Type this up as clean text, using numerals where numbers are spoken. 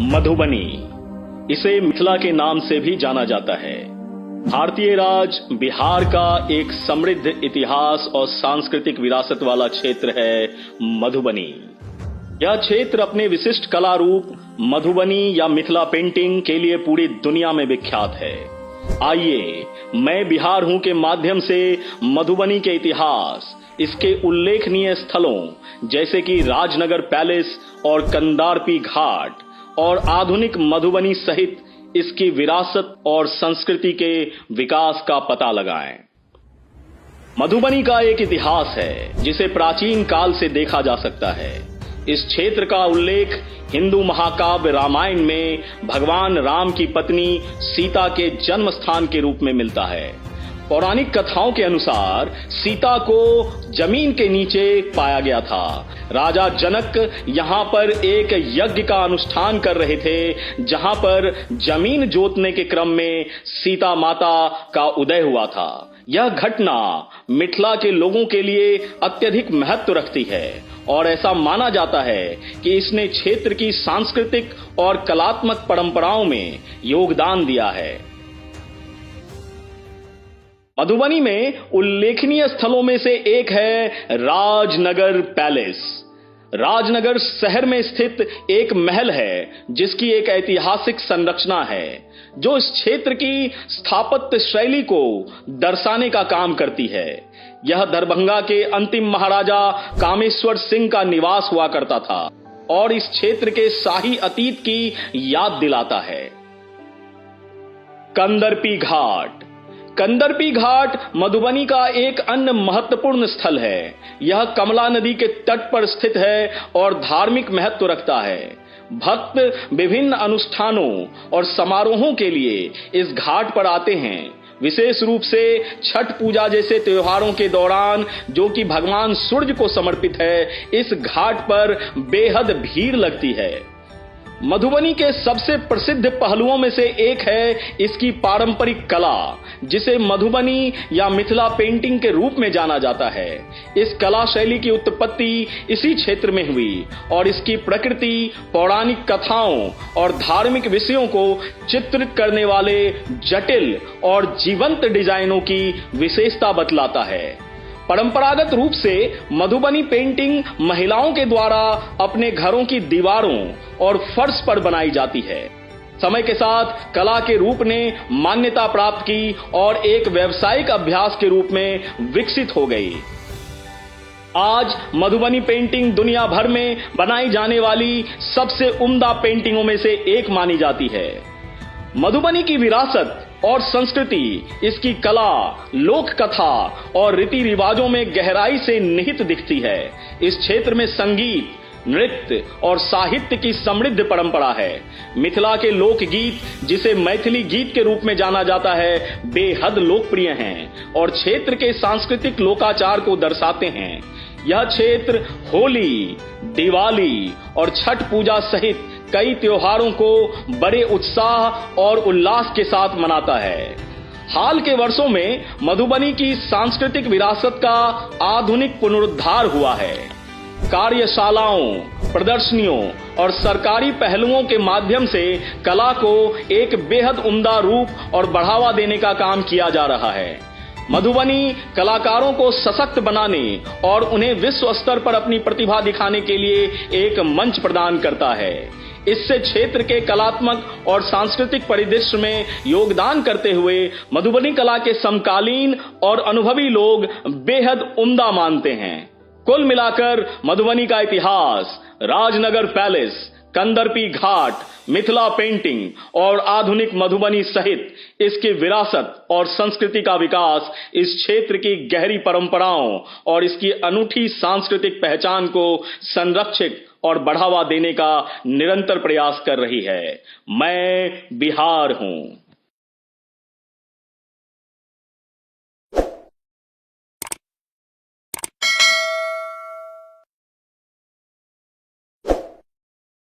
मधुबनी, इसे मिथिला के नाम से भी जाना जाता है। भारतीय राज्य बिहार का एक समृद्ध इतिहास और सांस्कृतिक विरासत वाला क्षेत्र है मधुबनी। यह क्षेत्र अपने विशिष्ट कला रूप मधुबनी या मिथिला पेंटिंग के लिए पूरी दुनिया में विख्यात है। आइए, मैं बिहार हूं के माध्यम से मधुबनी के इतिहास, इसके उल्लेखनीय स्थलों जैसे कि राजनगर पैलेस और कंदारपी घाट और आधुनिक मधुबनी सहित इसकी विरासत और संस्कृति के विकास का पता लगाएं। मधुबनी का एक इतिहास है जिसे प्राचीन काल से देखा जा सकता है। इस क्षेत्र का उल्लेख हिंदू महाकाव्य रामायण में भगवान राम की पत्नी सीता के जन्म स्थान के रूप में मिलता है। पौराणिक कथाओं के अनुसार सीता को जमीन के नीचे पाया गया था। राजा जनक यहाँ पर एक यज्ञ का अनुष्ठान कर रहे थे, जहाँ पर जमीन जोतने के क्रम में सीता माता का उदय हुआ था। यह घटना मिथिला के लोगों के लिए अत्यधिक महत्व रखती है और ऐसा माना जाता है कि इसने क्षेत्र की सांस्कृतिक और कलात्मक परंपराओं में योगदान दिया है। मधुबनी में उल्लेखनीय स्थलों में से एक है राजनगर पैलेस। राजनगर शहर में स्थित एक महल है जिसकी एक ऐतिहासिक संरचना है जो इस क्षेत्र की स्थापत्य शैली को दर्शाने का काम करती है। यह दरभंगा के अंतिम महाराजा कामेश्वर सिंह का निवास हुआ करता था और इस क्षेत्र के शाही अतीत की याद दिलाता है। कंदरपी घाट। कंदरपी घाट मधुबनी का एक अन्य महत्वपूर्ण स्थल है। यह कमला नदी के तट पर स्थित है और धार्मिक महत्व रखता है। भक्त विभिन्न अनुष्ठानों और समारोहों के लिए इस घाट पर आते हैं। विशेष रूप से छठ पूजा जैसे त्योहारों के दौरान, जो कि भगवान सूर्य को समर्पित है, इस घाट पर बेहद भीड़ लगती है। मधुबनी के सबसे प्रसिद्ध पहलुओं में से एक है इसकी पारंपरिक कला, जिसे मधुबनी या मिथिला पेंटिंग के रूप में जाना जाता है। इस कला शैली की उत्पत्ति इसी क्षेत्र में हुई और इसकी प्रकृति पौराणिक कथाओं और धार्मिक विषयों को चित्रित करने वाले जटिल और जीवंत डिजाइनों की विशेषता बतलाता है। परंपरागत रूप से मधुबनी पेंटिंग महिलाओं के द्वारा अपने घरों की दीवारों और फर्श पर बनाई जाती है। समय के साथ कला के रूप ने मान्यता प्राप्त की और एक व्यावसायिक अभ्यास के रूप में विकसित हो गई। आज मधुबनी पेंटिंग दुनिया भर में बनाई जाने वाली सबसे उम्दा पेंटिंगों में से एक मानी जाती है। मधुबनी की विरासत और संस्कृति इसकी कला, लोक कथा और रीति रिवाजों में गहराई से निहित दिखती है। इस क्षेत्र में संगीत, नृत्य और साहित्य की समृद्ध परंपरा है। मिथिला के लोकगीत, जिसे मैथिली गीत के रूप में जाना जाता है, बेहद लोकप्रिय हैं और क्षेत्र के सांस्कृतिक लोकाचार को दर्शाते हैं। यह क्षेत्र होली, दिवाली और छठ पूजा सहित कई त्योहारों को बड़े उत्साह और उल्लास के साथ मनाता है। हाल के वर्षों में मधुबनी की सांस्कृतिक विरासत का आधुनिक पुनरुद्धार हुआ है। कार्यशालाओं, प्रदर्शनियों और सरकारी पहलुओं के माध्यम से कला को एक बेहद उम्दा रूप और बढ़ावा देने का काम किया जा रहा है। मधुबनी कलाकारों को सशक्त बनाने और उन्हें विश्व स्तर पर अपनी प्रतिभा दिखाने के लिए एक मंच प्रदान करता है। इससे क्षेत्र के कलात्मक और सांस्कृतिक परिदृश्य में योगदान करते हुए मधुबनी कला के समकालीन और अनुभवी लोग बेहद उम्दा मानते हैं। कुल मिलाकर मधुबनी का इतिहास, राजनगर पैलेस, कंदरपी घाट, मिथिला पेंटिंग और आधुनिक मधुबनी सहित इसकी विरासत और संस्कृति का विकास इस क्षेत्र की गहरी परंपराओं और इसकी अनूठी सांस्कृतिक पहचान को संरक्षित और बढ़ावा देने का निरंतर प्रयास कर रही है। मैं बिहार हूं।